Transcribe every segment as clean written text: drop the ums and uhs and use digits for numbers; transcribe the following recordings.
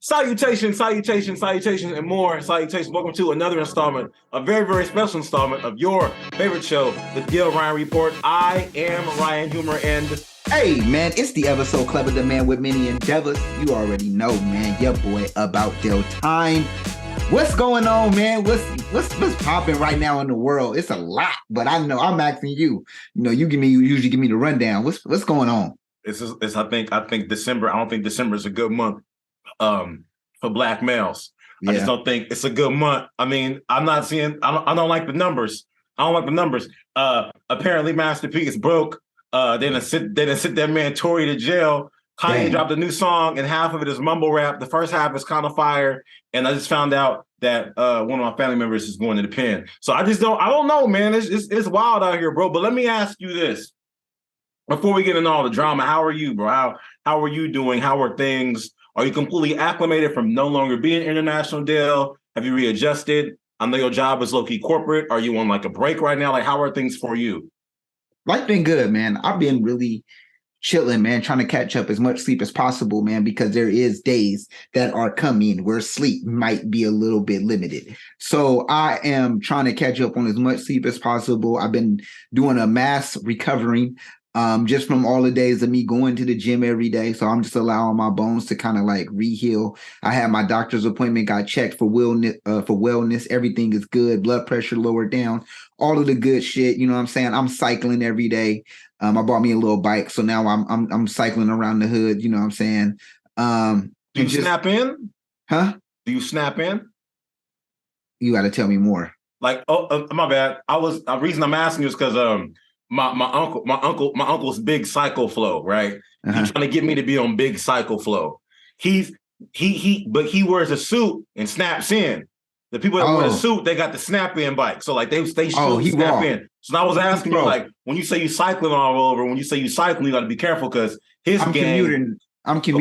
Salutations, salutations, salutations, and more salutations. Welcome to another installment, a very, very special installment of your favorite show, the Gil Ryan Report. I am Ryan Humor, and hey, man, it's the ever so clever, the man with many endeavors. You already know, man, your boy about Del Time. What's going on, man? What's popping right now in the world? It's a lot, but I know I'm asking you. You usually give me the rundown. What's going on? I think December. I don't think December is a good month for Black males. Yeah. I just don't think it's a good month. I mean, I'm not seeing. I don't like the numbers. Apparently, Master P is broke. They didn't sit that man Torey to jail. Kanye dropped a new song, and half of it is mumble rap. The first half is kind of fire, and I just found out that one of my family members is going to the pen. So I don't know, man. It's wild out here, bro. But let me ask you this: before we get into all the drama, how are you, bro? How are you doing? How are things? Are you completely acclimated from no longer being international Dale? Have you readjusted? I know your job is low-key corporate. Are you on like a break right now? Like, how are things for you? Life been good, man. I've been really chilling, man, trying to catch up as much sleep as possible, man, because there is days that are coming where sleep might be a little bit limited. So I am trying to catch up on as much sleep as possible. I've been doing a mass recovering just from all the days of me going to the gym every day. So I'm just allowing my bones to kind of like re-heal. I had my doctor's appointment, got checked for wellness. Everything is good. Blood pressure lowered down. All of the good shit. You know what I'm saying? I'm cycling every day. I bought me a little bike. So now I'm cycling around the hood. You know what I'm saying? Do you snap in? Huh? Do you snap in? You got to tell me more. Like, my bad. The reason I'm asking you is because my uncle's big Psycho Flow, right? Uh-huh. He's trying to get me to be on big Psycho Flow. But he wears a suit and snaps in. The people that wear the suit, they got the snap in bike. So like they snap in. So I was asking you, like, when you say you cycling all over, when you say you cycling, you got to be careful because I'm commuting. Okay.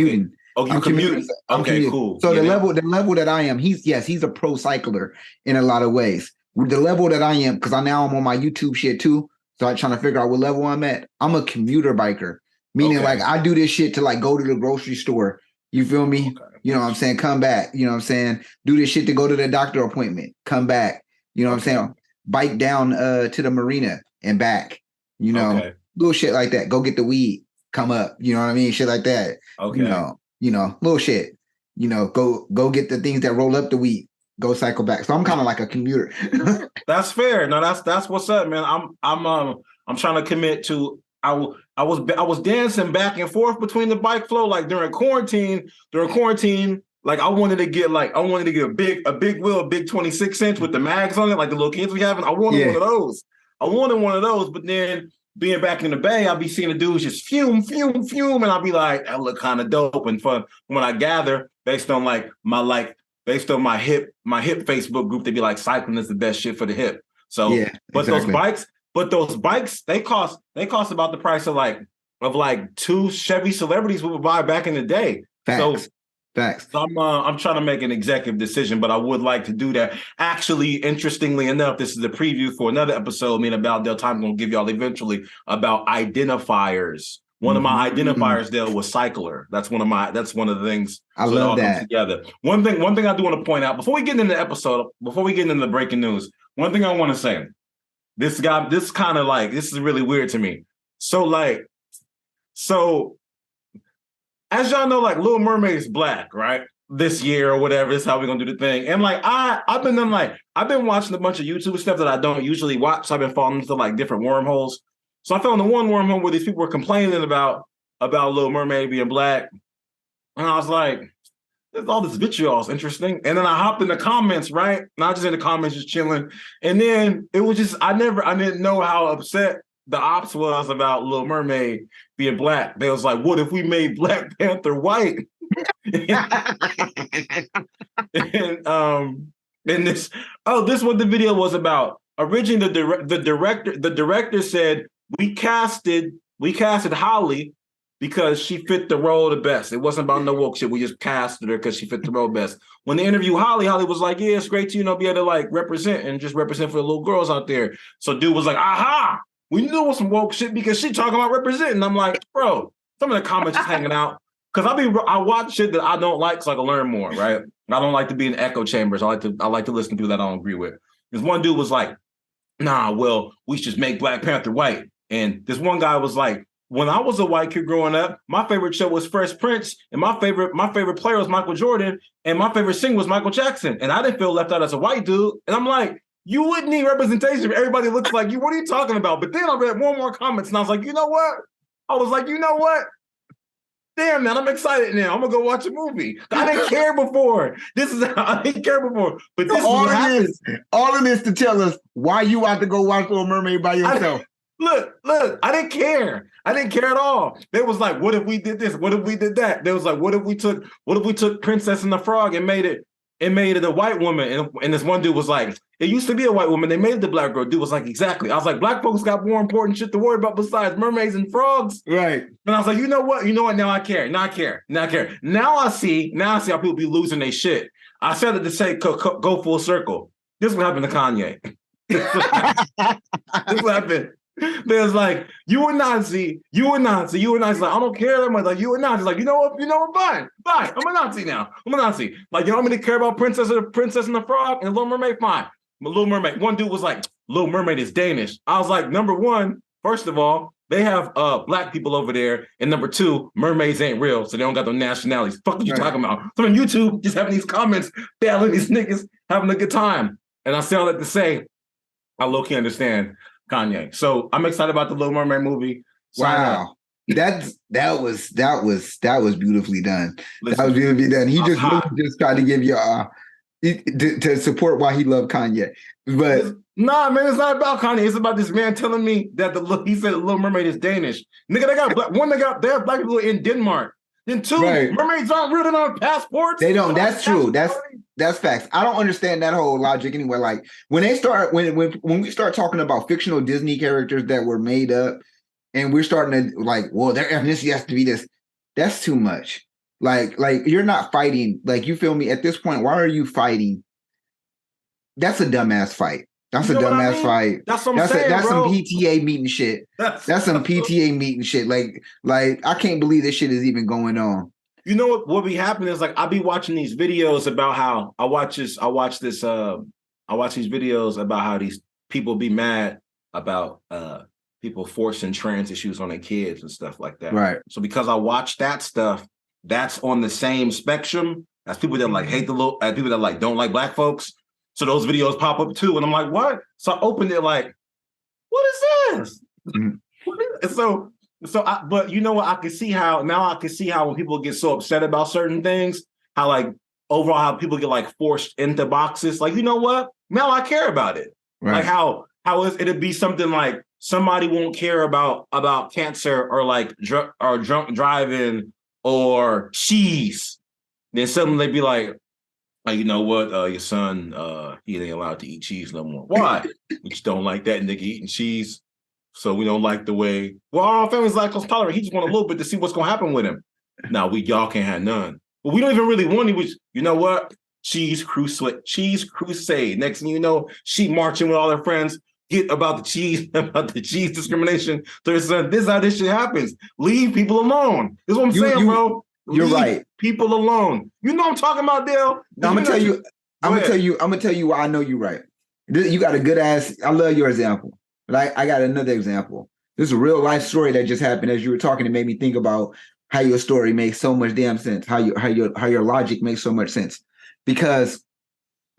Oh, you commuting? Okay, cool. So the level that I am, he's a pro cycler in a lot of ways. The level that I am, because I'm on my YouTube shit too. So I'm trying to figure out what level I'm at. I'm a commuter biker, meaning like I do this shit to like go to the grocery store. You feel me? Okay. You know what I'm saying? Come back. You know what I'm saying? Do this shit to go to the doctor appointment. Come back. You know what I'm saying? Bike down to the marina and back. You know, little shit like that. Go get the weed. Come up. You know what I mean? Shit like that. Okay. You know, little shit. You know, go get the things that roll up the weed. Go cycle back. So I'm kind of like a commuter. That's fair. No, that's what's up, man. I'm trying to commit to. I was dancing back and forth between the bike flow, like during quarantine. Like I wanted to get a big wheel, a big 26-inch with the mags on it, like the little kids we having. I wanted one of those. But then being back in the Bay, I'll be seeing the dudes just fume, and I'll be like, that look kind of dope and fun. When I gather based on my hip Facebook group, they be like, cycling is the best shit for the hip. So, yeah, but exactly. those bikes, they cost about the price of two Chevy Celebrities we would buy back in the day. Facts. So I'm trying to make an executive decision, but I would like to do that. Actually, interestingly enough, this is a preview for another episode. Me and about Del Time going to give y'all eventually about identifiers. One of my identifiers there was cycler. That's one of the things. I love that. Together. One thing I do want to point out before we get into the episode, before we get into the breaking news, one thing I want to say. This is really weird to me. So as y'all know, like Little Mermaid is black, right? This year or whatever, this is how we're gonna do the thing. And like I've been watching a bunch of YouTube stuff that I don't usually watch. So I've been falling into like different wormholes. So I fell into one wormhole where these people were complaining about Little Mermaid being black. And I was like, all this vitriol is interesting. And then I hopped in the comments, right? Not just in the comments, just chilling. And then it was just, I didn't know how upset the ops was about Little Mermaid being black. They was like, what if we made Black Panther white? This is what the video was about. Originally, the director said, we casted Holly because she fit the role the best. It wasn't about no woke shit. We just casted her because she fit the role best. When they interviewed Holly was like, yeah, it's great to, be able to like represent and just represent for the little girls out there. So dude was like, aha, we knew it was some woke shit because she talking about representing. I'm like, bro, some of the comments just hanging out. because I watch shit that I don't like so I can learn more, right? I don't like to be in echo chambers. I like to listen to people that I don't agree with. This one dude was like, nah, well, we should just make Black Panther white. And this one guy was like, when I was a white kid growing up, my favorite show was Fresh Prince, and my favorite player was Michael Jordan, and my favorite singer was Michael Jackson. And I didn't feel left out as a white dude. And I'm like, you wouldn't need representation if everybody looks like you. What are you talking about? But then I read more comments, and I was like, you know what? I was like, you know what? Damn, man, I'm excited now. I'm gonna go watch a movie. I didn't care before. I didn't care before. But this all is what happens. All of this to tell us why you want to go watch Little Mermaid by yourself. Look, I didn't care. I didn't care at all. They was like, what if we did this? What if we did that? They was like, what if we took Princess and the Frog and made it a white woman? And this one dude was like, it used to be a white woman. They made it the black girl. Dude was like, exactly. I was like, black folks got more important shit to worry about besides mermaids and frogs. Right. And I was like, you know what? Now I care. Now I see how people be losing their shit. I said it to say go full circle. This is what happened to Kanye. This is what happened. There's like, you a Nazi. Like, I don't care that much. Like, you a Nazi. Like, you know what? Fine. I'm a Nazi now. Like, you don't really care about Princess and the Frog and Little Mermaid? Fine. But Little Mermaid, one dude was like, Little Mermaid is Danish. I was like, number one, first of all, they have black people over there. And number two, mermaids ain't real, so they don't got no nationalities. Fuck are you talking about? So on YouTube, just having these comments, battling these niggas, having a good time. And I say all that to say, I low-key understand Kanye. So I'm excited about the Little Mermaid movie. Wow. That was beautifully done. Listen, that was beautifully done. He just tried to give you to support why he loved Kanye. But nah, man, it's not about Kanye. It's about this man telling me that he said the Little Mermaid is Danish. Nigga, they have black people in Denmark. Then two, right. Mermaids aren't written on passports. They don't. That's true. That's facts. I don't understand that whole logic anyway. Like when we start talking about fictional Disney characters that were made up, and we're starting to like, well, their ethnicity has to be this. That's too much. Like you're not fighting. Like, you feel me? At this point, why are you fighting? That's a dumbass fight. That's a dumbass fight. That's what I'm saying, that's bro. some PTA meeting shit. That's some PTA meeting shit. Like I can't believe this shit is even going on. You know what be happening is, like, I be watching these videos about how I watch these videos about how these people be mad about people forcing trans issues on their kids and stuff like that. Right. So because I watch that stuff, that's on the same spectrum as people that like hate people that like don't like black folks. So those videos pop up too, and I'm like, what? So I opened it like, what is this? Mm-hmm. But you know what? I can see how when people get so upset about certain things, how like overall how people get like forced into boxes. Like, you know what? Now I care about it. Right. Like how it'd be something like somebody won't care about cancer or like drunk driving or cheese. Then suddenly they'd be like, you know what? Your son, he ain't allowed to eat cheese no more. Why? We just don't like that nigga eating cheese. So we don't like the way. Well, our family's lactose tolerant. He just want a little bit to see what's gonna happen with him. Now y'all can't have none. But we don't even really want it. You know what? Cheese crusade. Next thing you know, she marching with all her friends. Get about the cheese discrimination. So this is how this shit happens. Leave people alone. This is what I'm saying, bro. You're right. People alone. You know what I'm talking about, Dale? I'm gonna tell you why I know you're right. You got a good ass. I love your example. But I got another example. This is a real life story that just happened. As you were talking, it made me think about how your story makes so much damn sense. How your logic makes so much sense. Because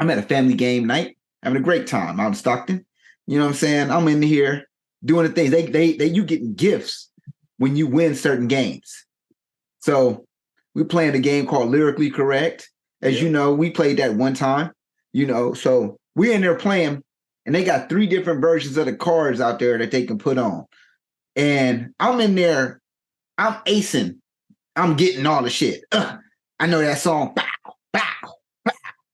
I'm at a family game night, having a great time out in Stockton. You know what I'm saying? I'm in here doing the things. You getting gifts when you win certain games. So we're playing a game called Lyrically Correct. As you know, we played that one time. You know, so we're in there playing. And they got 3 different versions of the cards out there that they can put on. And I'm in there, I'm acing. I'm getting all the shit. I know that song. Bow, bow, bow.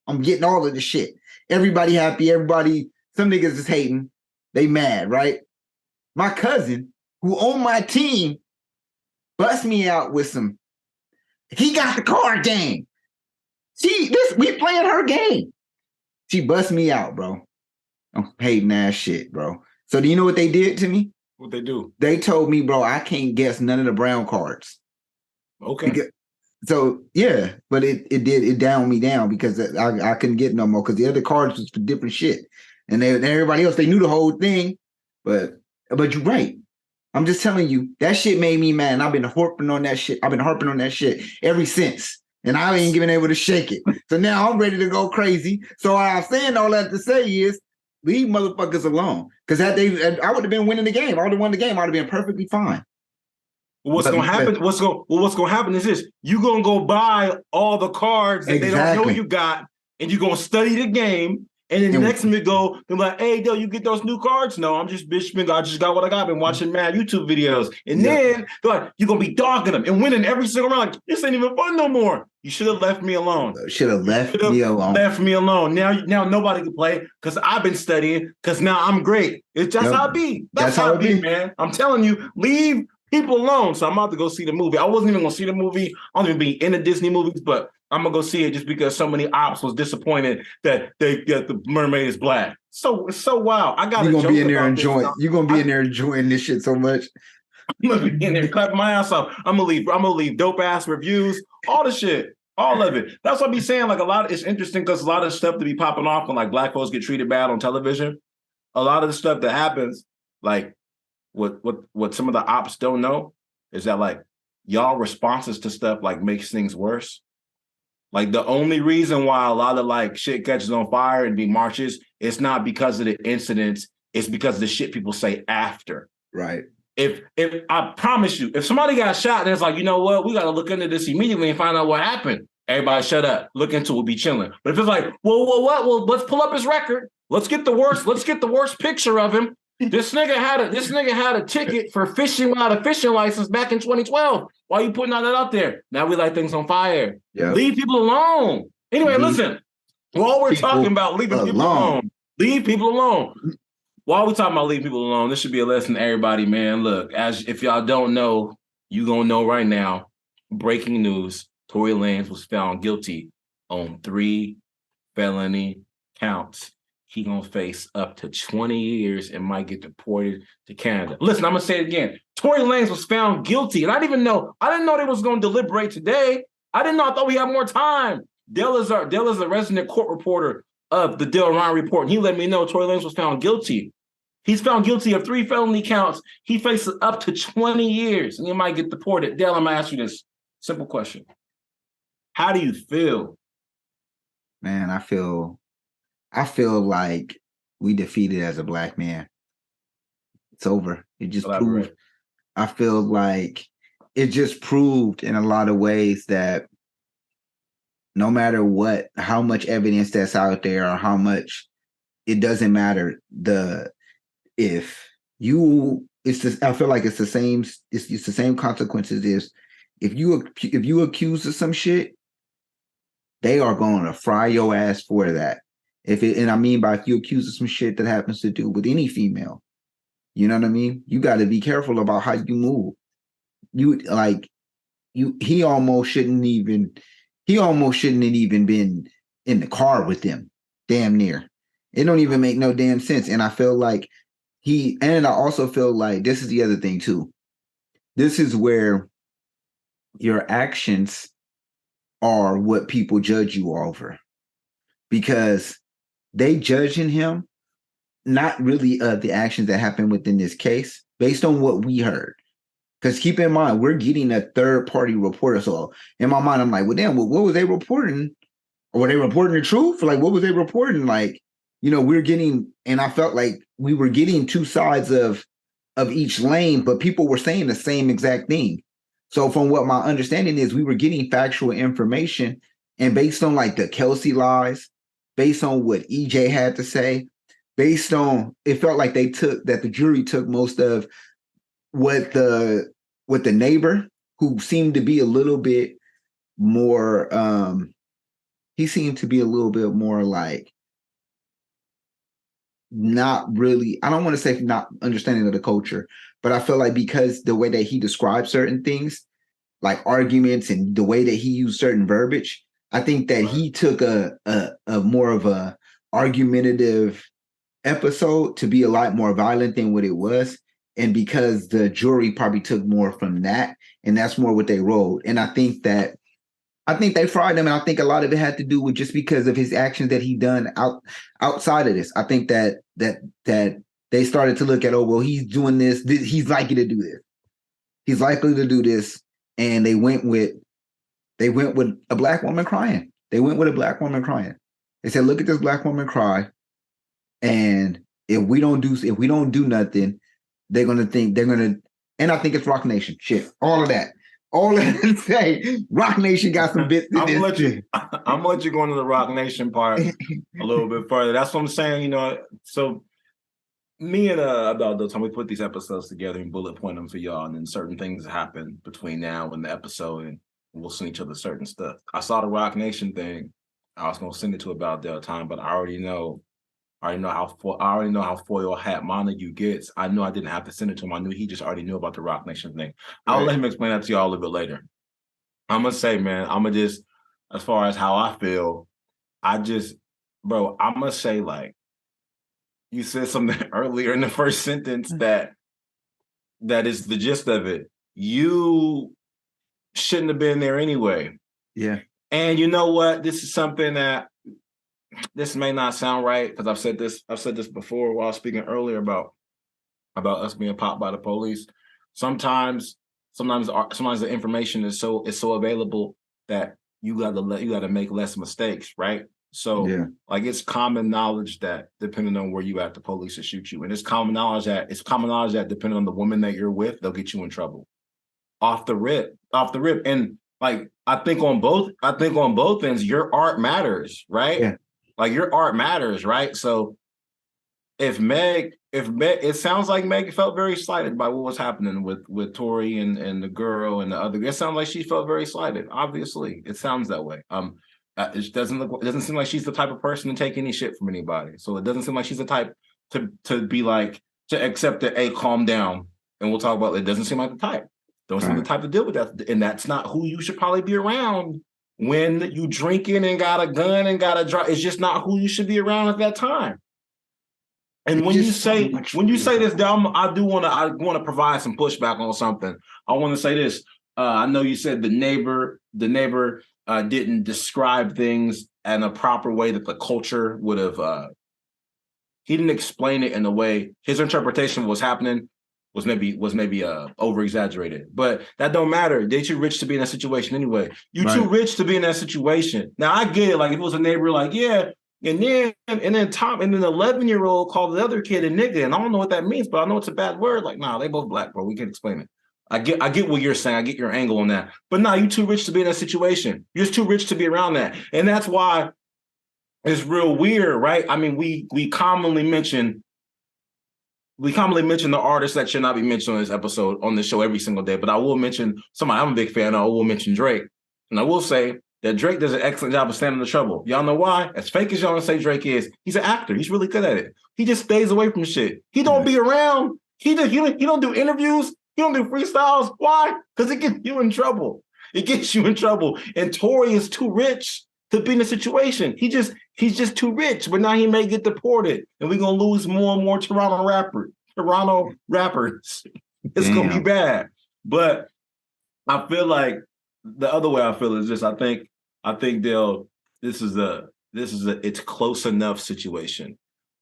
I'm getting all of the shit. Everybody happy. Everybody, some niggas is hating. They mad, right? My cousin, who on my team, bust me out with some, he got the card game. We playing her game. She bust me out, bro. I'm hating ass shit, bro. So do you know what they did to me? What they do? They told me, bro, I can't guess none of the brown cards. Okay. So yeah, but it downed me down because I couldn't get no more because the other cards was for different shit, and everybody else they knew the whole thing, but you're right. I'm just telling you that shit made me mad, and I've been harping on that shit. I've been harping on that shit ever since, and I ain't been able to shake it. So now I'm ready to go crazy. So what I'm saying all that to say is leave motherfuckers alone because I would have been winning the game. I would have won the game. I'd have been perfectly fine. What's gonna happen? What's gonna happen is this: you gonna go buy all the cards that they don't know you got, and you're gonna study the game. And then the next minute they're like, "Hey, Dale, you get those new cards?" No, I'm just bitch. I just got what I got. Been watching mad YouTube videos, and then they're like, "You're gonna be dogging them and winning every single round. Like, this ain't even fun no more. You should have left me alone. Should have left me alone. Left me alone. Now nobody can play because I've been studying. Because now I'm great. It's just how it be. That's how it be, man. I'm telling you, leave people alone. So I'm about to go see the movie. I wasn't even gonna see the movie. I don't even be into Disney movies, but I'm gonna go see it just because so many ops was disappointed that the mermaid is black. So it's so wild. I got. You're gonna be in there enjoying. You're gonna be in there enjoying this shit so much. I'm gonna be in there clapping my ass off. I'm gonna leave dope ass reviews, all the shit, all of it. That's what I be saying. Like it's interesting because a lot of stuff to be popping off when like black folks get treated bad on television. A lot of the stuff that happens, like what some of the ops don't know is that like y'all responses to stuff like makes things worse. Like the only reason why a lot of like shit catches on fire and be marches, it's not because of the incidents, it's because of the shit people say after. Right. If I promise you, if somebody got shot and it's like, you know what, we gotta look into this immediately and find out what happened. Everybody shut up. Look into it, we'll be chilling. But if it's like, well, let's pull up his record. Let's get the worst picture of him. This nigga had a ticket for fishing without a fishing license back in 2012. Why are you putting all that out there? Now we light things on fire. Yep. Leave people alone. Anyway, listen. While we're talking about leaving people alone, leave people alone. While we're talking about leaving people alone, this should be a lesson to everybody, man. Look, if y'all don't know, you gonna know right now. Breaking news: Torey Lanez was found guilty on 3 felony counts. He gonna face up to 20 years and might get deported to Canada. Listen, I'm gonna say it again. Torey Lanez was found guilty, and I didn't know they was gonna deliberate today. I thought we had more time. Dale is a resident court reporter of the Dale Ryan Report, and he let me know Torey Lanez was found guilty. He's found guilty of 3 felony counts. He faces up to 20 years, and he might get deported. Dale, I'm gonna ask you this simple question: how do you feel? Man, I feel like we defeated as a black man. It's over. It just proved. I feel like it just proved in a lot of ways that no matter how much evidence that's out there or how much, it doesn't matter. I feel like it's the same. It's the same consequences. If you accuse of some shit, they are going to fry your ass for that. If you accuse of some shit that happens to do with any female, you know what I mean? You got to be careful about how you move. He almost shouldn't have even been in the car with them. Damn near. It don't even make no damn sense. And I feel like I also feel like this is the other thing too. This is where your actions are what people judge you over, because they judging him not really the actions that happened within this case based on what we heard. Because keep in mind, we're getting a third-party reporter. So in my mind, I'm like, well, damn, what was they reporting? Or were they reporting the truth? Like, what was they reporting? Like, we're getting, and I felt like we were getting 2 sides of each lane, but people were saying the same exact thing. So from what my understanding is, we were getting factual information, and based on like the Kelsey lies, based on what EJ had to say, based on, it felt like the jury took most of what the neighbor, who seemed to be a little bit more, he seemed to be a little bit more like not really, I don't want to say not understanding of the culture, but I feel like because the way that he described certain things, like arguments and the way that he used certain verbiage, I think that he took a more of a argumentative episode to be a lot more violent than what it was. And because the jury probably took more from that, and that's more what they wrote. And I think that I think they fried him, and I think a lot of it had to do with just because of his actions that he done outside of this. I think that they started to look at, oh well, he's doing this. He's likely to do this. He's likely to do this, and they went with a black woman crying. They went with a black woman crying. They said, "Look at this black woman cry, and if we don't do nothing, they're gonna." And I think it's Rock Nation. Shit, all of that. All that to say, Rock Nation got some bits. I'm gonna let you go into the Rock Nation part a little bit further. That's what I'm saying. You know, so me and about the time we put these episodes together and bullet point them for y'all, and then certain things happen between now and the episode, and we'll send each other certain stuff. I saw the Rock Nation thing. I was gonna send it to about that time, but I already know how foil hat Montague gets. I knew I didn't have to send it to him. I knew he just already knew about the Rock Nation thing. I'll let him explain that to y'all a little bit later. I'm gonna say, man, as far as how I feel, I'm gonna say, like, you said something earlier in the first sentence that is the gist of it. You shouldn't have been there anyway. Yeah. And you know what? This is something that this may not sound right, because I've said this before while speaking earlier about us being popped by the police. Sometimes the information is so available that you gotta make less mistakes, right? So like, it's common knowledge that depending on where you at, the police will shoot you. And it's common knowledge that depending on the woman that you're with, they'll get you in trouble. Off the rip. And like, I think on both ends, your art matters, right? Yeah. Like, your art matters, right? So if Meg, it sounds like Meg felt very slighted by what was happening with Torey and the girl and the other. It sounds like she felt very slighted. Obviously, it sounds that way. It doesn't seem like she's the type of person to take any shit from anybody. So it doesn't seem like she's the type to be like, to accept it. Hey, calm down, and we'll talk about it. It doesn't seem like the type. Don't seem the type to deal with that, and that's not who you should probably be around when you drinking and got a gun and got a drive. It's just not who you should be around at that time. And when you say this, I want to provide some pushback on something. I want to say this. I know you said the neighbor didn't describe things in a proper way that the culture would have. He didn't explain it in a way. His interpretation of what's happening was maybe over exaggerated, but that don't matter. They too rich to be in that situation anyway. You too rich to be in that situation. Now I get it. Like, if it was a neighbor, like, yeah, and then the 11-year-old called the other kid a nigga, and I don't know what that means, but I know it's a bad word. Like, nah, they both black, bro. We can explain it. I get what you're saying. I get your angle on that. But nah, you too rich to be in that situation. You're just too rich to be around that, and that's why it's real weird, right? I mean, we commonly mention the artists that should not be mentioned on this episode, on this show, every single day. But I will mention somebody I'm a big fan of. I will mention Drake. And I will say that Drake does an excellent job of standing the trouble. Y'all know why? As fake as y'all say Drake is, he's an actor. He's really good at it. He just stays away from shit. He don't be around. He don't do interviews. He don't do freestyles. Why? Because it gets you in trouble. It gets you in trouble. And Torey is too rich to be in a situation. He's just too rich, but now he may get deported, and we're gonna lose more and more Toronto rappers. It's gonna be bad. But I feel like the other way I feel is this. I think this is a it's close enough situation.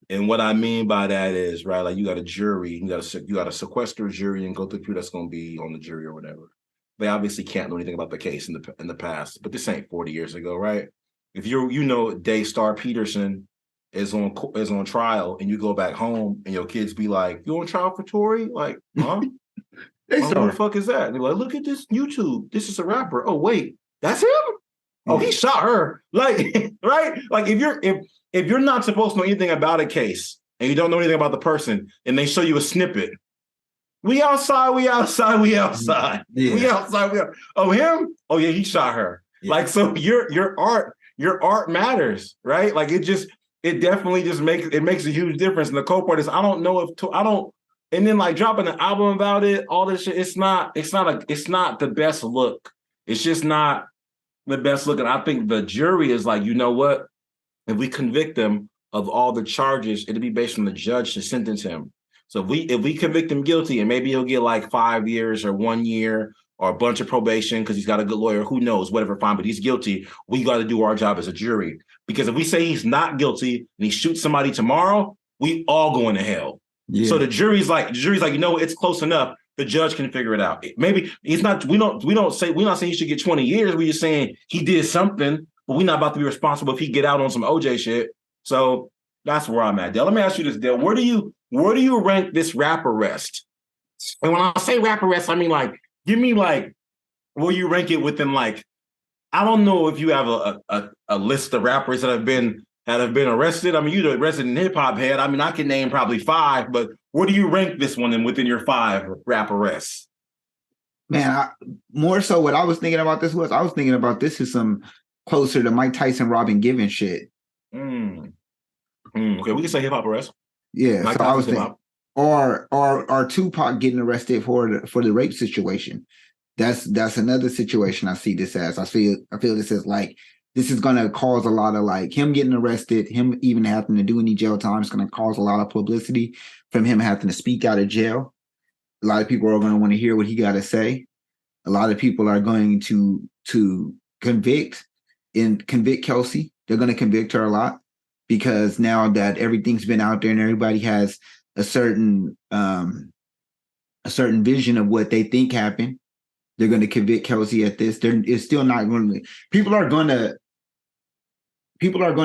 And what I mean by that is, right, like, you got a jury, you got to sequester a jury and go through who that's gonna be on the jury or whatever. They obviously can't know anything about the case in the past, but this ain't 40 years ago, right? If Daystar Peterson is on trial, and you go back home and your kids be like, "You on trial for Torey?" Like, huh? Who the fuck is that? And they're like, "Look at this YouTube. This is a rapper. Oh wait, that's him. Oh, he shot her." Like, right? Like, if you're not supposed to know anything about a case and you don't know anything about the person, and they show you a snippet. We outside. Yeah. We outside. Oh, him? Oh yeah, he shot her. Yeah. Like, so your art matters, right? Like, it definitely just makes a huge difference. And the cool part is, and then, like, dropping an album about it, all this shit, it's not the best look. It's just not the best look. And I think the jury is like, you know what? If we convict him of all the charges, it'll be based on the judge to sentence him. So if we convict him guilty, and maybe he'll get like 5 years or 1 year, or a bunch of probation because he's got a good lawyer. Who knows? Whatever, fine. But he's guilty. We got to do our job as a jury. Because if we say he's not guilty and he shoots somebody tomorrow, we all going to hell. Yeah. So the jury's like, it's close enough. The judge can figure it out. Maybe he's not. We're not saying he should get 20 years. We're just saying he did something, but we're not about to be responsible if he get out on some OJ shit. So that's where I'm at, Dale. Let me ask you this, Dale. Where do you rank this rap arrest? And when I say rap arrest, I mean give me where you rank it within I don't know if you have a list of rappers that have been arrested. I mean, you're the resident hip hop head. I mean, I can name probably 5, but where do you rank this one within your 5 rap arrests? Man, more so what I was thinking about this is some closer to Mike Tyson, Robin Givens shit. Okay, we can say hip hop arrest. Yeah, Mike so I was thinking, or Tupac getting arrested for the rape situation. That's another situation I see this as. I feel this as this is going to cause a lot of him getting arrested, him even having to do any jail time is going to cause a lot of publicity from him having to speak out of jail. A lot of people are going to want to hear what he got to say. A lot of people are going to convict Kelsey. They're going to convict her a lot because now that everything's been out there and everybody has a certain vision of what they think happened. They're going to convict Kelsey at this. It's still not going to. People are going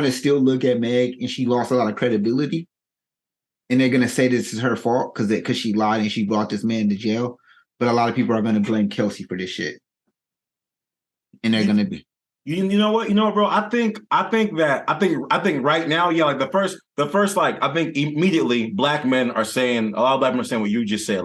to still look at Meg, and she lost a lot of credibility, and they're going to say this is her fault because she lied and she brought this man to jail. But a lot of people are going to blame Kelsey for this shit, and they're going to be. You know what, bro? I think right now, yeah, the first, I think immediately a lot of black men are saying what you just said,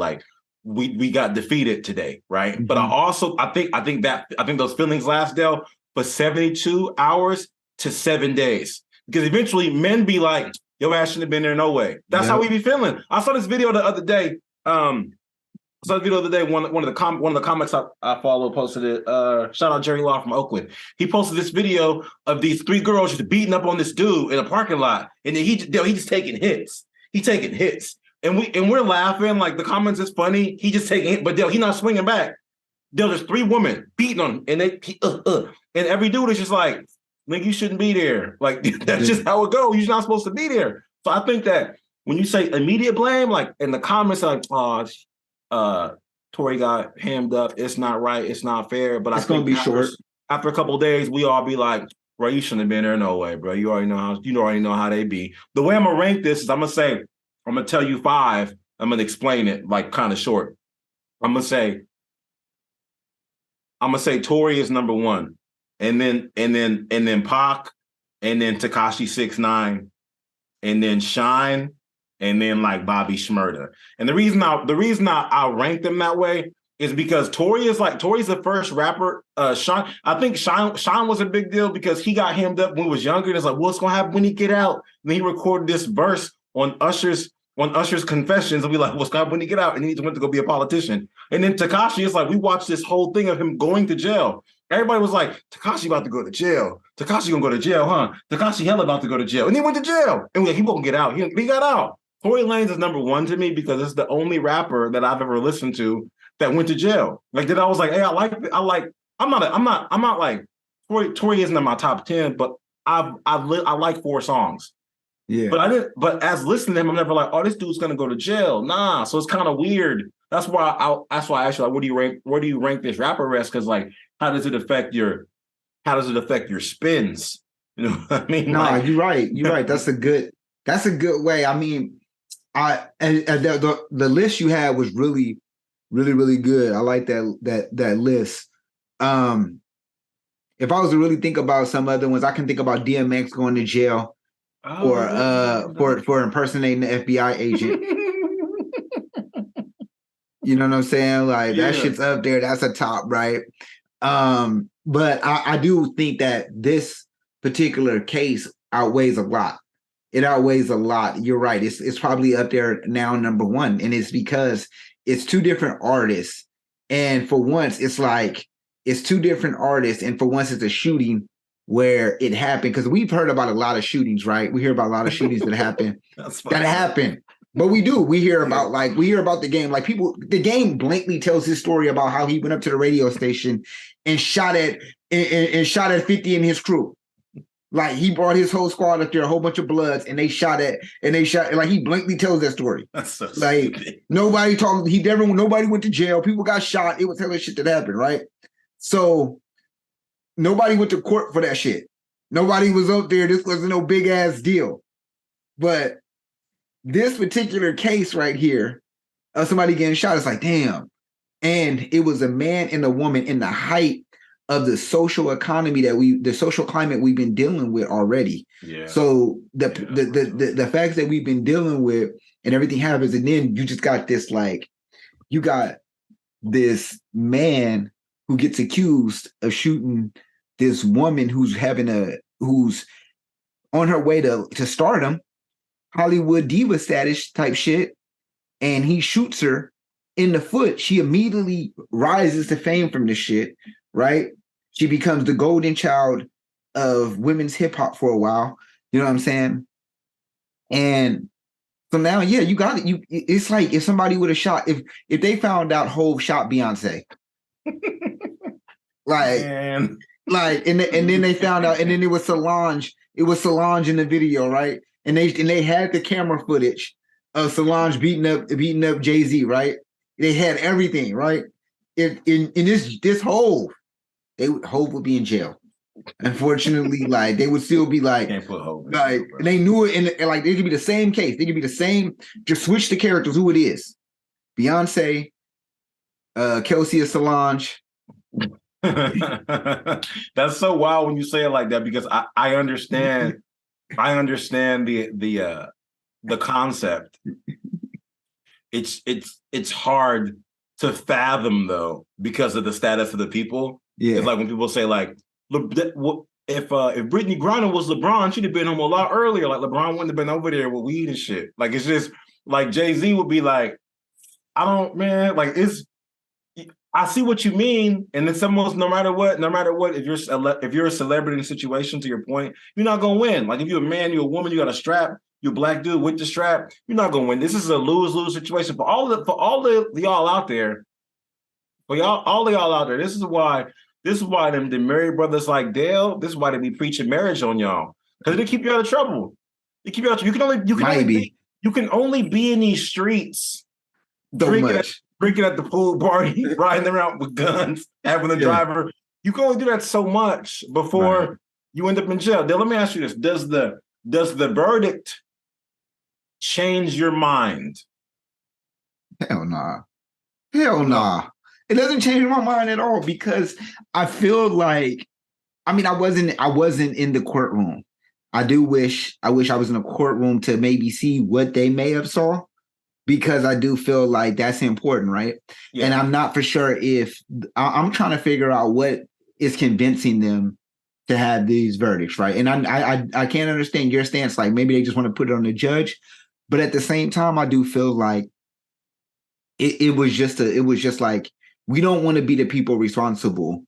we got defeated today, right? Mm-hmm. But I think those feelings last, Dale, for 72 hours to 7 days. Because eventually men be like, your ass shouldn't have been there no way. That's how we be feeling. I saw this video the other day. One of the comics I follow posted it. Shout out Jerry Law from Oakland. He posted this video of these 3 girls just beating up on this dude in a parking lot. And then he just taking hits. He taking hits. And we're laughing, the comments is funny. He just taking it, but he not swinging back. There's 3 women beating on him, and and every dude is just like, you shouldn't be there. That's just how it goes. You're not supposed to be there. So I think that when you say immediate blame, in the comments, Torey got hammed up. It's not right. It's not fair. But it's going to be short. After a couple of days, we all be like, bro, you shouldn't have been there. No way, bro. You already know how they be. The way I'm gonna rank this is I'm gonna tell you 5. I'm gonna explain it kind of short. I'm gonna say Torey is number 1, and then Pac, and then Tekashi 6ix9ine, and then Shine, and then Bobby Shmurda. And the reason I rank them that way is because Torey's the first rapper. Shine, I think Shine was a big deal because he got hemmed up when he was younger. And it's what's gonna happen when he get out? And then he recorded this verse on Usher's confessions and be what's going to happen when he get out? And he went to go be a politician. And then Tekashi is we watched this whole thing of him going to jail. Everybody was like, Tekashi about to go to jail. Tekashi gonna go to jail, huh? Tekashi hella about to go to jail. And he went to jail. And he won't get out. He got out. Torey Lanez is number 1 to me because it's the only rapper that I've ever listened to that went to jail. That I was hey, I like it. I'm not Torey isn't in my top 10, but I like 4 songs. Yeah. But as listening to him, I'm never this dude's gonna go to jail. Nah. So it's kind of weird. That's why I asked you, where do you rank this rap arrest? Because how does it affect your spins? You know what I mean? No, you're right. You're right. That's a good way. I mean, the list you had was really, really, really good. I like that list. If I was to really think about some other ones, I can think about DMX going to jail. For impersonating the FBI agent. You know what I'm saying? That shit's up there. That's a top, right? But I do think that this particular case outweighs a lot. It outweighs a lot. You're right. It's probably up there now, number 1. And it's because it's 2 different artists. And for once, it's 2 different artists. And for once, it's a shooting where it happened, because we've heard about a lot of shootings, right? We hear about a lot of shootings that happen. But we do. We hear about the game. Like the game blatantly tells his story about how he went up to the radio station and shot at 50 and his crew. Like he brought his whole squad up there, a whole bunch of bloods, and they shot like he blatantly tells that story. That's so like stupid. Nobody talked. Nobody went to jail. People got shot. It was hella shit that happened, right? So nobody went to court for that shit. Nobody was up there. This wasn't no big ass deal. But this particular case right here of somebody getting shot, it's like, damn. And it was a man and a woman in the height of the social economy the social climate we've been dealing with already. Yeah. So the facts that we've been dealing with and everything happens, and then you just got this, like, you got this man who gets accused of shooting this woman who's on her way to stardom, Hollywood diva status type shit, and he shoots her in the foot. She immediately rises to fame from this shit, right? She becomes the golden child of women's hip hop for a while. You know what I'm saying? And so now, yeah, you got it. It's like if somebody would have shot, if they found out Hov shot Beyonce, like, man. Like, and then they found out, and then it was Solange. It was Solange in the video, right? And they had the camera footage of Solange beating up Jay-Z, right? They had everything, right? In this Hov would be in jail. Unfortunately, like, they would still be like, can't put Hov like, and they knew it, and like they could be the same case. They could be the same. Just switch the characters, who it is. Beyonce, Kelsey or Solange. That's so wild when you say it like that, because I understand the concept. It's hard to fathom though, because of the status of the people. Yeah, it's like when people say, like, look, if Brittany Griner was LeBron, she'd have been home a lot earlier. Like, LeBron wouldn't have been over there with weed and shit. Like, it's just like Jay-Z would be like, I see what you mean, and it's almost no matter what, if you're a celebrity in a situation, to your point, you're not gonna win. Like, if you're a man, you're a woman, you got a strap, you're a black dude with the strap, you're not gonna win. This is a lose-lose situation for all the y'all out there. All y'all out there. This is why them the married brothers like Dale. This is why they be preaching marriage on y'all, because they keep you out of trouble. They keep you out. You can only be in these streets. Drinking at the pool party, riding around with guns, having a driver. You can only do that so much before you end up in jail. Then let me ask you this: Does the verdict change your mind? Hell nah. It doesn't change my mind at all, because I feel like, I mean, I wasn't in the courtroom. I wish I was in a courtroom to maybe see what they may have saw, because I do feel like that's important, right? Yeah. And I'm not for sure if I'm trying to figure out what is convincing them to have these verdicts, right? And I can't understand your stance. Like, maybe they just want to put it on the judge, but at the same time, I do feel like it was just like, we don't want to be the people responsible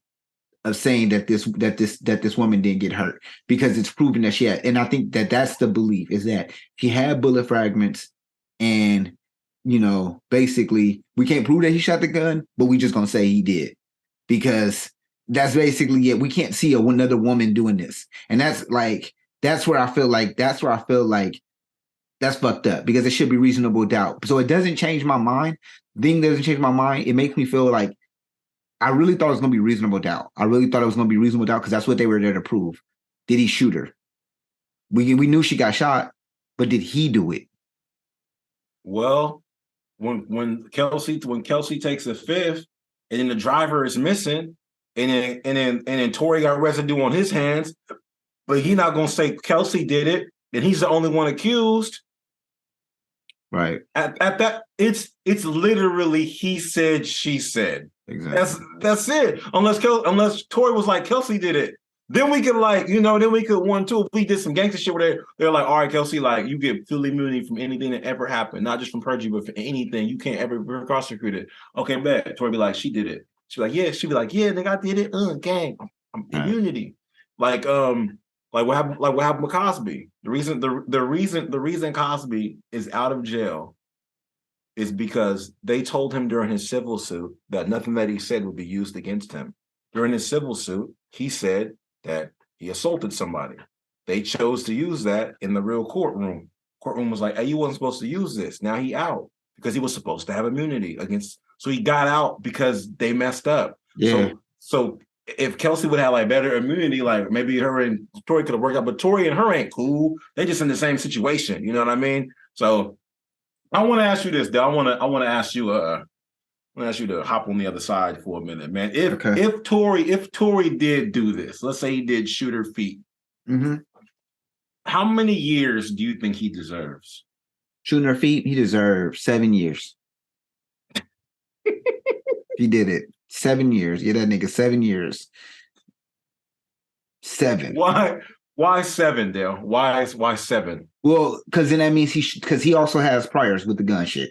of saying that this woman didn't get hurt, because it's proven that she had. And I think that's the belief, is that she had bullet fragments, and, you know, basically we can't prove that he shot the gun, but we just gonna say he did, because that's basically it. We can't see another woman doing this, and that's where I feel like that's fucked up, because it should be reasonable doubt. So it doesn't change my mind. Thing doesn't change my mind. It makes me feel like I really thought it was going to be reasonable doubt. Because that's what they were there to prove. Did he shoot her? We knew she got shot, but did he do it? Well, when Kelsey takes a fifth, and then the driver is missing, and then Torey got residue on his hands, but he's not going to say Kelsey did it, and he's the only one accused. Right. At that, it's literally he said, she said. Exactly. That's it. Unless Torey was like, Kelsey did it, then we could, like, you know, then we could if we did some gangster shit where they're like, all right, Kelsey, like, you get full immunity from anything that ever happened, not just from perjury, but for anything. You can't ever be prosecuted. Okay, bet. Torey be like, she did it. She'd be like, yeah, nigga, I did it. Gang, I'm immunity. Like what happened with Cosby. The reason Cosby is out of jail is because they told him during his civil suit that nothing that he said would be used against him. During his civil suit, he said that he assaulted somebody. They chose to use that in the real courtroom. Courtroom was like, hey, you wasn't supposed to use this. Now he out because he was supposed to have immunity against. So he got out because they messed up. Yeah. So if Kelsey would have like better immunity, like maybe her and Torey could have worked out, but Torey and her ain't cool. They just in the same situation. You know what I mean? So I want to ask you this, though. I want to ask you to hop on the other side for a minute, man. If Torey did do this, let's say he did shoot her feet, how many years do you think he deserves? Shooting her feet, he deserves 7 years. He did it. 7 years. Yeah, that nigga 7 years. 7. Why 7, Dale? Why 7? Well, because then that means he also has priors with the gun shit.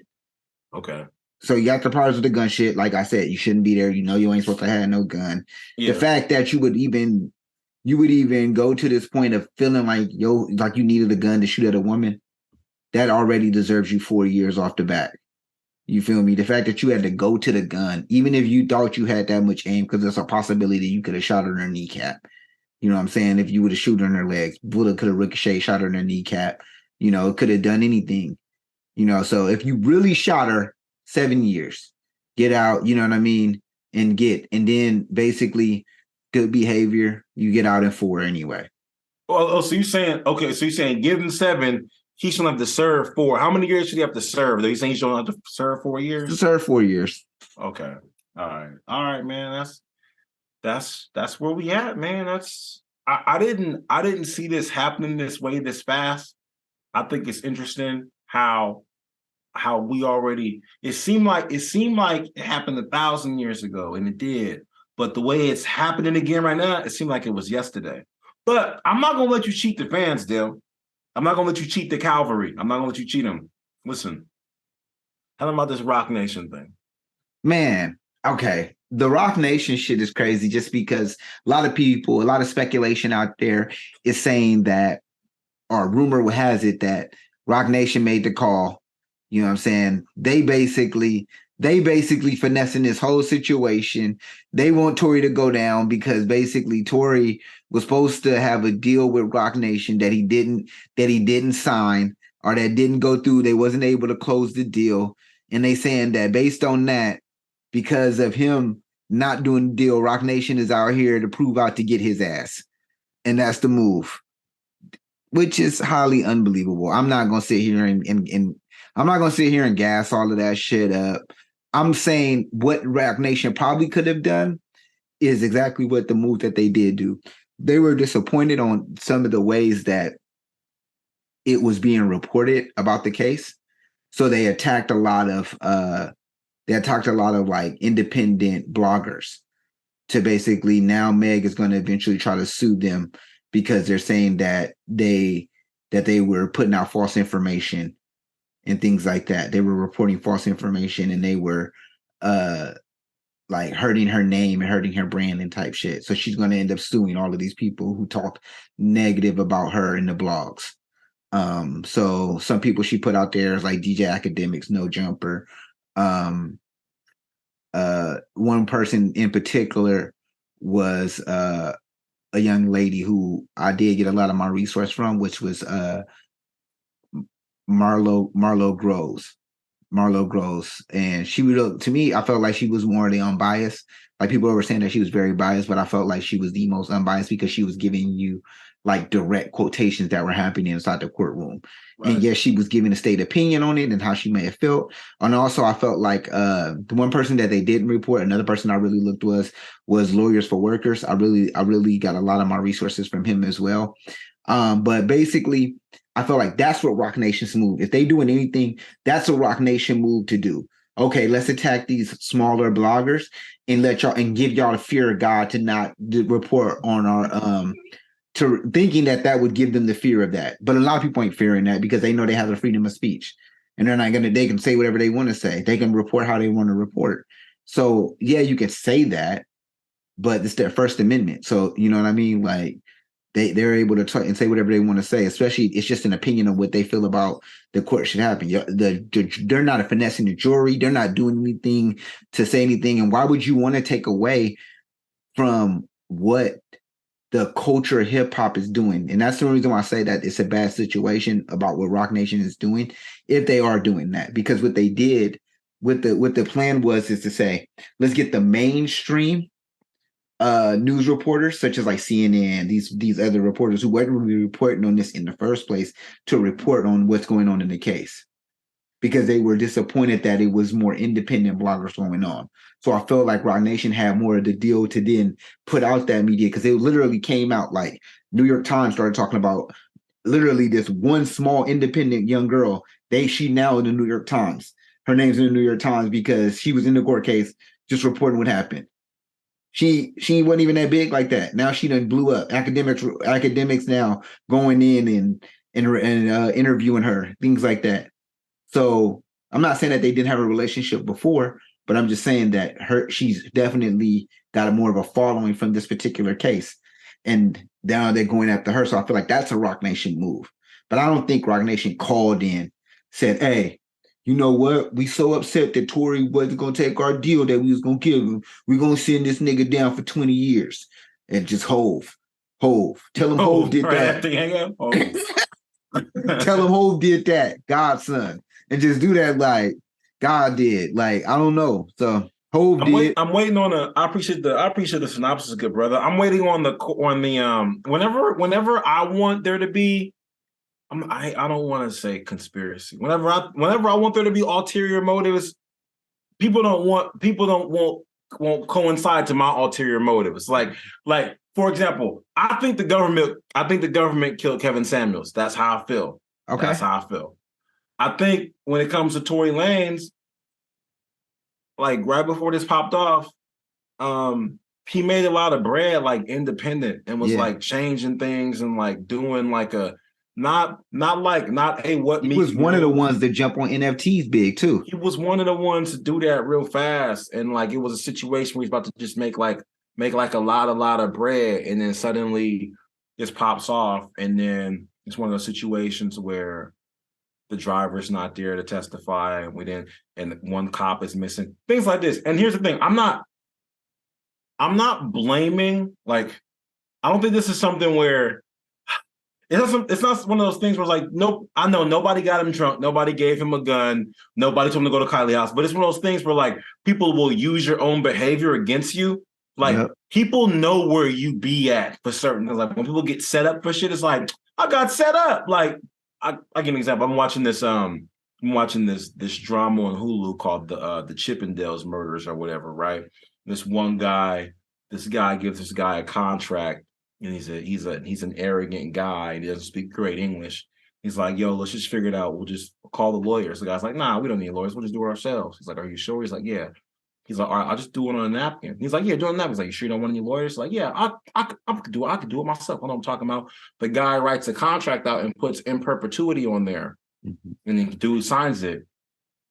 Okay. So you got the priors with the gun shit. Like I said, you shouldn't be there. You know you ain't supposed to have no gun. Yeah. The fact that you would even go to this point of feeling like you needed a gun to shoot at a woman, that already deserves you 4 years off the bat. You feel me? The fact that you had to go to the gun, even if you thought you had that much aim, because there's a possibility you could have shot her in her kneecap. You know what I'm saying? If you would have shot her in her legs, bullet could have ricocheted, shot her in her kneecap. You know, it could have done anything. You know, so if you really shot her, 7 years, get out, you know what I mean? And then basically good behavior, you get out in 4 anyway. So you're saying give him 7, he shouldn't have to serve 4. How many years should he have to serve? Are you saying he shouldn't have to serve 4 years? To serve 4 years. Okay. All right, man. That's where we at, man. I didn't see this happening this way this fast. I think it's interesting how we already it seemed like it happened 1,000 years ago, and it did. But the way it's happening again right now, it seemed like it was yesterday. But I'm not gonna let you cheat the fans, Dale. I'm not gonna let you cheat the Calvary. I'm not gonna let you cheat them. Listen, tell them about this Rock Nation thing. Man, okay. The Rock Nation shit is crazy just because a lot of speculation out there is saying that, or rumor has it that Rock Nation made the call. You know what I'm saying? They basically finessing this whole situation. They want Torey to go down because basically Torey was supposed to have a deal with Rock Nation that he didn't sign, or that didn't go through. They wasn't able to close the deal. And they saying that based on that, because of him not doing the deal, Rock Nation is out here to prove out to get his ass. And that's the move, which is highly unbelievable. I'm not going to sit here and gas all of that shit up. I'm saying what Rock Nation probably could have done is exactly what the move that they did do. They were disappointed on some of the ways that it was being reported about the case. So they attacked a lot of like independent bloggers to basically, now Meg is going to eventually try to sue them because they're saying that they were putting out false information and things like that. They were reporting false information, and they were like hurting her name and hurting her brand and type shit. So she's going to end up suing all of these people who talked negative about her in the blogs. So some people she put out there is like DJ Academics, No Jumper. One person in particular was a young lady who I did get a lot of my resource from, which was Marlo Groves. And she would, to me, I felt like she was more the unbiased. Like, people were saying that she was very biased, but I felt like she was the most unbiased because she was giving you like direct quotations that were happening inside the courtroom. Right. And yes, she was giving a state opinion on it and how she may have felt. And also I felt like the one person that they didn't report, another person I really looked was Lawyers for Workers. I really got a lot of my resources from him as well. But basically, I feel like that's what Rock Nation's move. If they doing anything, that's a Rock Nation move to do. Okay, let's attack these smaller bloggers and give y'all the fear of God to not report on our to thinking that would give them the fear of that. But a lot of people ain't fearing that because they know they have the freedom of speech, and they can say whatever they want to say. They can report how they want to report. So yeah, you can say that, but it's their First Amendment. So you know what I mean? Like, they're able to talk and say whatever they want to say. Especially, it's just an opinion on what they feel about the court should happen. They're not finessing the jury. They're not doing anything to say anything. And why would you want to take away from what the culture of hip hop is doing? And that's the reason why I say that it's a bad situation about what Roc Nation is doing, if they are doing that. Because what they did, what the plan was, is to say, let's get the mainstream news reporters such as like CNN, these other reporters who weren't really reporting on this in the first place, to report on what's going on in the case, because they were disappointed that it was more independent bloggers going on. So I felt like Roc Nation had more of the deal to then put out that media, because it literally came out like New York Times started talking about literally this one small independent young girl. She now in the New York Times. Her name's in the New York Times because she was in the court case just reporting what happened. She wasn't even that big like that. Now she done blew up. Academics now going in and interviewing her, things like that. So I'm not saying that they didn't have a relationship before, but I'm just saying that she's definitely got more of a following from this particular case. And now they're going after her. So I feel like that's a Roc Nation move. But I don't think Roc Nation called in, said, hey, you know what? We so upset that Torey wasn't going to take our deal that we was going to give him. We're going to send this nigga down for 20 years. And just Hove. Tell him Hove did that. Tell him Hove did that, Godson. And just do that like God did. Like, I don't know. So Hove did. I'm waiting on I appreciate the synopsis, good brother. I'm waiting on the whenever I want there to be, I don't want to say conspiracy. Whenever I want there to be ulterior motives, people won't coincide to my ulterior motives. Like for example, I think the government killed Kevin Samuels. That's how I feel. Okay. That's how I feel. I think when it comes to Torey Lanez, like right before this popped off, he made a lot of bread like independent and was like changing things and like doing like a not hey, what he was one of the ones that jump on NFTs big too. He was one of the ones to do that real fast, and like it was a situation where he's about to just make like a lot of bread, and then suddenly this pops off, and then it's one of those situations where the driver's not there to testify, and one cop is missing, things like this. And here's the thing, I'm not blaming, like, I don't think this is something where it's not one of those things where it's like, nope, I know nobody got him drunk, nobody gave him a gun, nobody told him to go to Kylie's house, but it's one of those things where like people will use your own behavior against you. Like people know where you be at for certain things. Like when people get set up for shit, it's like, I got set up. Like I give an example. I'm watching this drama on Hulu called the Chippendales Murders or whatever, right? This guy gives this guy a contract, and he's an arrogant guy, and he doesn't speak great English. He's like, yo, let's just figure it out. We'll just call the lawyers. The guy's like, nah, we don't need lawyers. We'll just do it ourselves. He's like, are you sure? He's like, yeah. He's like, all right, I'll just do it on a napkin. He's like, yeah, do it on a napkin. He's like, you sure you don't want any lawyers? He's like, yeah, I could do it. I could do it myself. I know what I'm talking about. The guy writes a contract out and puts in perpetuity on there. Mm-hmm. And then the dude signs it.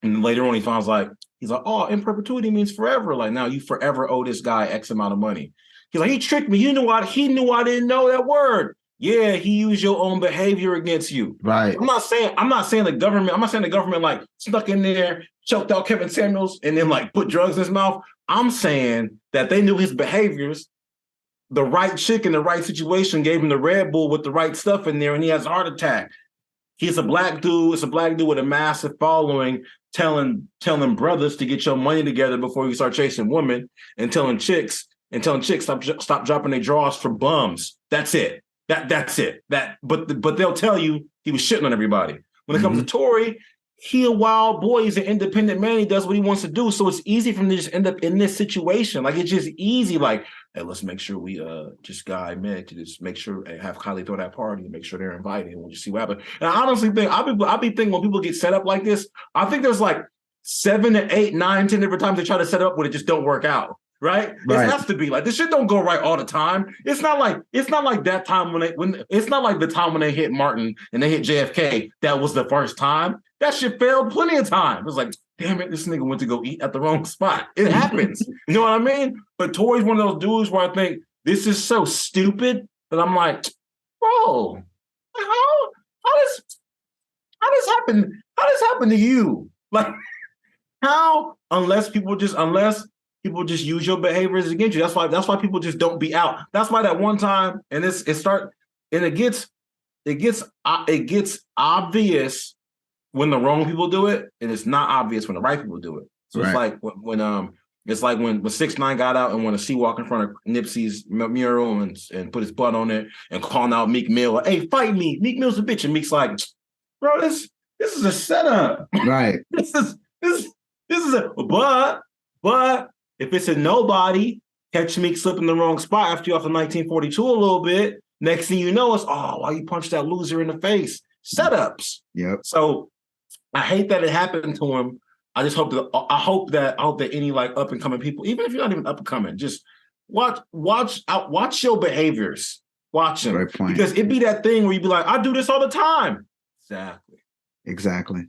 And later on, he's like, oh, in perpetuity means forever. Like, now you forever owe this guy X amount of money. He's like, he tricked me. He knew I didn't know that word. Yeah, he used your own behavior against you. Right. I'm not saying the government like snuck in there, choked out Kevin Samuels, and then like put drugs in his mouth. I'm saying that they knew his behaviors. The right chick in the right situation gave him the Red Bull with the right stuff in there, and he has a heart attack. He's a black dude. It's a black dude with a massive following, telling brothers to get your money together before you start chasing women, and telling chicks stop dropping their drawers for bums. That's it. That's it. But they'll tell you he was shitting on everybody. When it comes to Torey, he a wild boy. He's an independent man. He does what he wants to do. So it's easy for him to just end up in this situation. Like it's just easy. Like, hey, let's make sure we just got Meg to just make sure and have Kylie throw that party and make sure they're invited, and we'll just see what happens. And I honestly think I'll be thinking when people get set up like this, I think there's like 7 to 8, 9, 10 different times they try to set up when it just don't work out. Right? It has to be like this shit don't go right all the time. It's not like that time it's not like the time when they hit Martin and they hit JFK. That was the first time. That shit failed plenty of times. It was like, damn it, this nigga went to go eat at the wrong spot. It happens. You know what I mean? But Torey's one of those dudes where I think this is so stupid that I'm like, bro, how does happen? How does happen to you? Like how? Unless people just use your behaviors against you. That's why people just don't be out. That's why that one time, and it gets obvious when the wrong people do it, and it's not obvious when the right people do it. So It's like when 6ix9ine got out and went to C-walk in front of Nipsey's mural and put his butt on it and calling out Meek Mill, like, hey, fight me. Meek Mill's a bitch. And Meek's like, bro, this is a setup. Right. this is a but if it's a nobody, catch Meek slipping the wrong spot after you off the 1942 a little bit, next thing you know, it's why you punched that loser in the face? Setups. Yep. So I hate that it happened to him. I just hope that any like up and coming people, even if you're not even up and coming, just watch your behaviors. Watch them. Right point. Because it'd be that thing where you'd be like, I do this all the time. Exactly.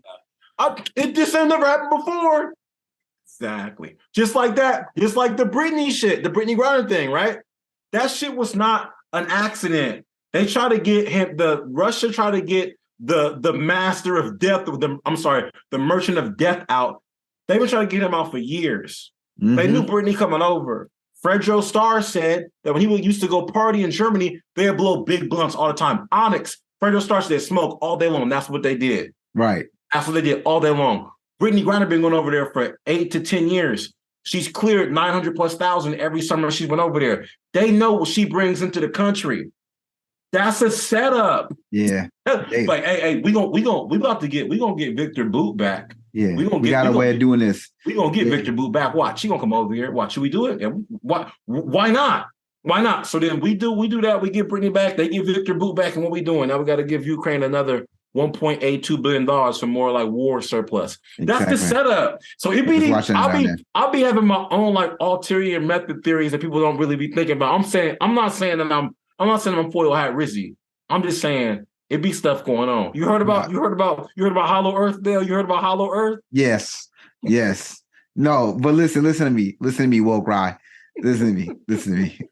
This ain't never happened before. Exactly. Just like that. Just like the Britney shit, the Britney Griner thing, right? That shit was not an accident. They try to get him. Russia tried to get the master of death. The merchant of death out. They've been trying to get him out for years. Mm-hmm. They knew Britney coming over. Fredro Starr said that when he used to go party in Germany, they'd blow big blunts all the time. Onyx, Fredro Starr said smoke all day long. That's what they did. Right. That's what they did all day long. Britney Griner been going over there for 8 to 10 years. She's cleared 900,000+ every summer she went over there. They know what she brings into the country. That's a setup. Yeah. Like, hey, we gonna get Victor Boot back. Yeah. We got a way of doing this. We gonna get Victor Boot back. Watch, she gonna come over here. Watch, should we do it? And why not? Why not? So then we do that. We get Britney back. They give Victor Boot back, and what we doing? Now we got to give Ukraine another $1.82 billion for more like war surplus. Exactly. That's the setup. So I'll be having my own like ulterior method theories that people don't really be thinking about. I'm not saying I'm foil hat Rizzy. I'm just saying it be stuff going on. You heard about Hollow Earth, Dale? You heard about Hollow Earth? Yes. No, but listen to me, woke Rye. Listen to me.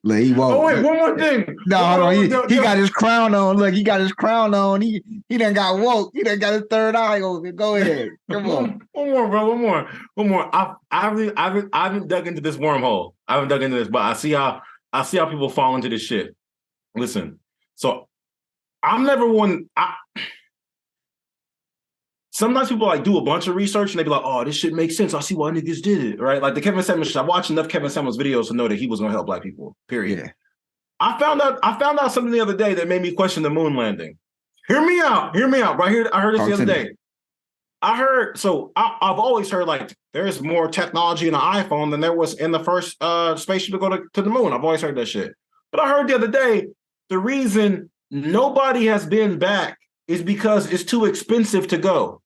Look, he won't. Oh wait, one more thing. No, hold on. He got his crown on. Look, he got his crown on. He done got woke. He done got his third eye open. Go ahead. Come on. One more, bro. One more. I haven't dug into this wormhole. I haven't dug into this, but I see how people fall into this shit. Listen, so I'm never one. Sometimes people like do a bunch of research and they be like, "Oh, this shit makes sense. I see why niggas did it." Right? Like the Kevin Samuels shit. I watched enough Kevin Samuels videos to know that he was gonna help black people. Period. Yeah. I found out something the other day that made me question the moon landing. Hear me out. Right here, I heard this the other day. I've always heard like there's more technology in an iPhone than there was in the first spaceship to go to the moon. I've always heard that shit. But I heard the other day the reason nobody has been back is because it's too expensive to go.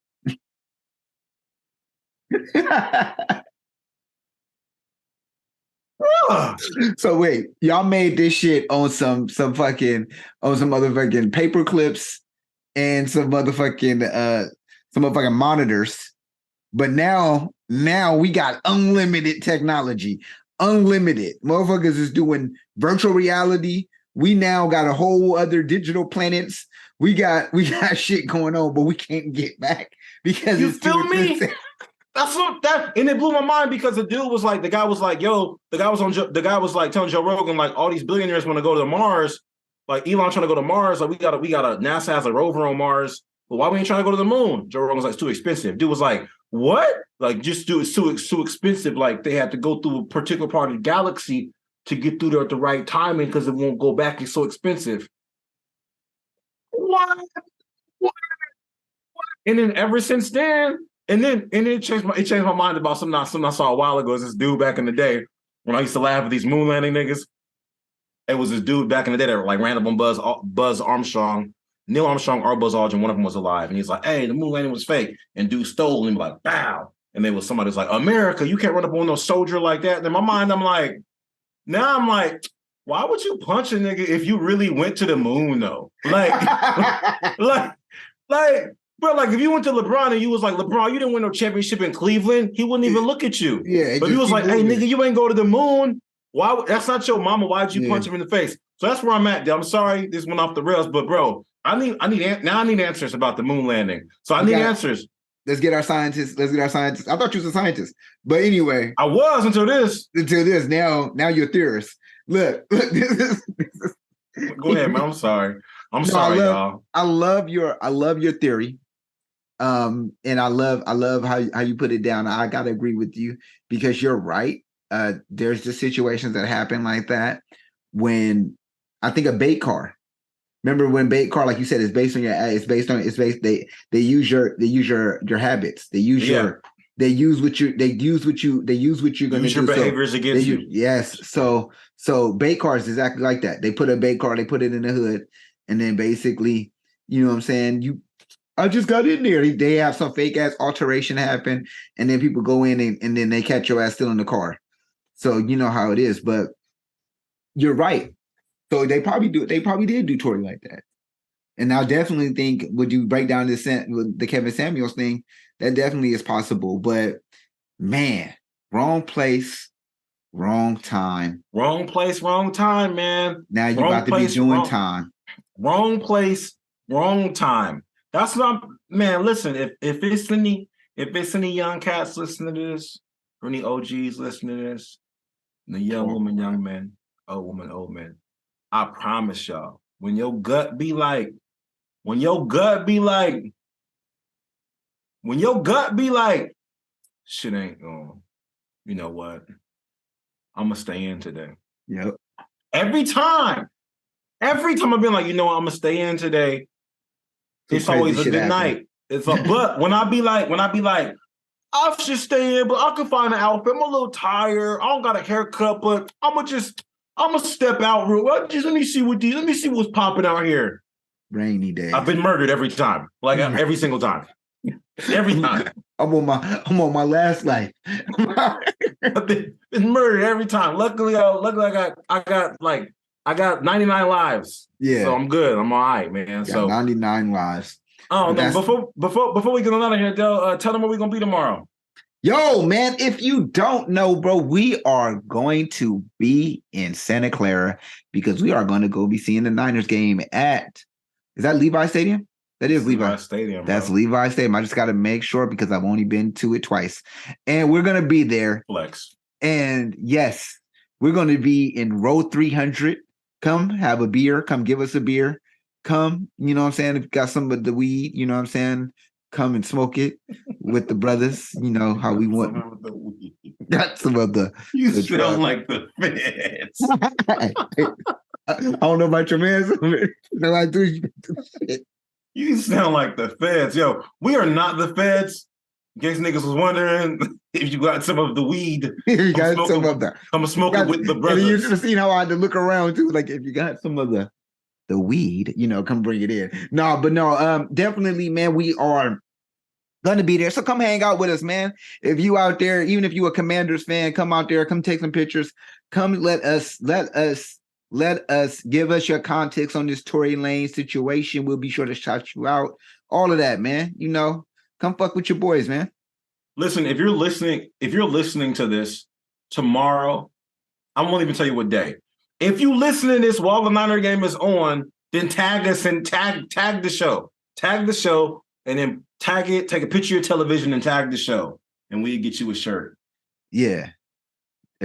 So wait, y'all made this shit on some motherfucking paper clips and some motherfucking monitors, but now we got unlimited technology. Unlimited motherfuckers is doing virtual reality. We now got a whole other digital planets. We got shit going on, but we can't get back because you feel me. And it blew my mind because the guy was like telling Joe Rogan like all these billionaires want to go to Mars, like Elon trying to go to Mars, like we got NASA has a rover on Mars, but why we ain't trying to go to the moon? Joe Rogan's like, it's too expensive. Dude was like, what? Like just do it's too expensive. Like they have to go through a particular part of the galaxy to get through there at the right timing because it won't go back. It's so expensive. What? And then ever since then. And then it changed my mind about something I saw a while ago. It was this dude back in the day when I used to laugh at these moon landing niggas. It was this dude back in the day that like ran up on Buzz Armstrong, Neil Armstrong, or Buzz Aldrin. One of them was alive, and he's like, "Hey, the moon landing was fake." And dude stole him like, "Bow!" And there was somebody who's like, "America, you can't run up on no soldier like that." And in my mind, I'm like, why would you punch a nigga if you really went to the moon though? Like, like. Bro, like if you went to LeBron and you was like, LeBron, you didn't win no championship in Cleveland, he wouldn't even look at you. Yeah. But he was like, hey, nigga, you ain't go to the moon. Why? That's not your mama. Why'd you punch him in the face? So that's where I'm at. I'm sorry this went off the rails, but bro, I need answers about the moon landing. So I need answers. Let's get our scientists. I thought you was a scientist, but anyway, I was until this. Now you're a theorist. Look, this is. Go ahead, man. I'm sorry. Y'all. I love your theory. And I love how you put it down. I gotta agree with you because you're right. There's just situations that happen like that when I think a bait car. Remember when bait car, like you said, is based on they use your habits. They use your what you're gonna use your behaviors against you. Yes. So bait cars is exactly like that. They put a bait car, they put it in the hood, and then basically, you know what I'm saying, I just got in there. They have some fake ass alteration happen, and then people go in and then they catch your ass still in the car. So you know how it is, but you're right. So they probably did do Torey like that. And I definitely think, would you break down the Kevin Samuels thing? That definitely is possible. But man, wrong place, wrong time. Wrong place, wrong time, man. Now you're about to be doing time. Wrong place, wrong time. That's what man. Listen, if it's any young cats listening to this, or any OGs listening to this, the young woman, young men, old woman, old men, I promise y'all, when your gut be like, shit ain't going, you know what? I'm gonna stay in today. Yep. Every time I've been like, you know what, I'm gonna stay in today. It's always a good night. But when I be like, I should stay in, but I can find an outfit. I'm a little tired. I don't got a haircut, but I'm gonna step out real well. Just let me see what's popping out here. Rainy day. I've been murdered every time. Like every single time. Every time. I'm on my last life. I've been murdered every time. Luckily I got 99 lives. Yeah. So I'm good. I'm all right, man. So 99 lives. Oh no! Before we get on out of here, Del, tell them where we're gonna be tomorrow. Yo, man, if you don't know, bro, we are going to be in Santa Clara because we are going to go be seeing the Niners game at, is that Levi Stadium? That is Levi Stadium. That's bro. Levi Stadium. I just got to make sure because I've only been to it twice. And we're going to be there. Flex. And yes, we're going to be in row 300. Come have a beer. Come give us a beer. Come, you know what I'm saying? If you got some of the weed, you know what I'm saying? Come and smoke it with the brothers. You know how we want. Got some of the. You sound like the feds. I don't know about your man. No, I do. You sound like the feds. Yo, we are not the feds. In case niggas was wondering if you got some of the weed. You got some of the. I'm smoking with the brothers. And you should have seen how I had to look around too. Like if you got some of the weed, you know, come bring it in. No, definitely, man, we are gonna be there. So come hang out with us, man. If you out there, even if you a Commanders fan, come out there, come take some pictures. Come let us give us your context on this Torey Lanez situation. We'll be sure to shout you out. All of that, man. You know, come fuck with your boys, man. Listen, if you're listening to this tomorrow, I won't even tell you what day. If you listen to this while the Niner game is on, then tag us and tag the show. Tag the show and then tag it, take a picture of your television and tag the show. And we get you a shirt. Yeah.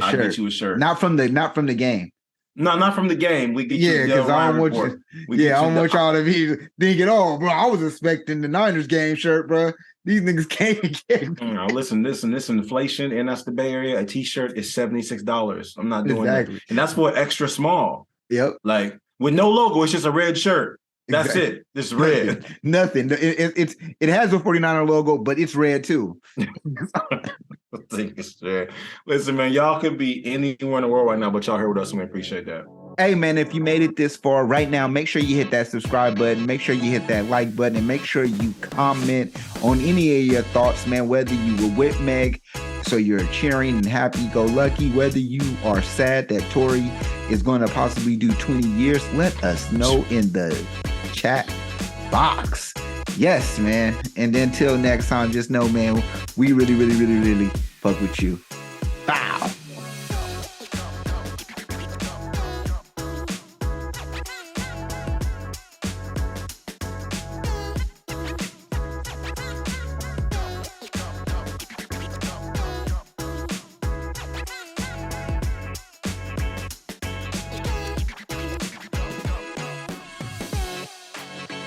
I'll get you a shirt. Not from the game. No, not from the game. We get you because I don't want you. I don't want y'all to be thinking, oh, bro, I was expecting the Niners game shirt, bro. These niggas can't. Listen, this inflation, and that's the Bay Area. A t-shirt is $76. I'm not doing that. And that's for extra small. Yep. Like with no logo, it's just a red shirt. That's it. It's red. Nothing. It has a 49er logo, but it's red too. I think it's red. Listen, man, y'all could be anywhere in the world right now, but y'all here with us, and we appreciate that. Hey, man, if you made it this far right now, make sure you hit that subscribe button. Make sure you hit that like button, and make sure you comment on any of your thoughts, man, whether you were with Meg, so you're cheering and happy-go-lucky, whether you are sad that Torey is going to possibly do 20 years, let us know in the chat box. Yes, man. And until next time, just know, man, we really, really, really, really fuck with you.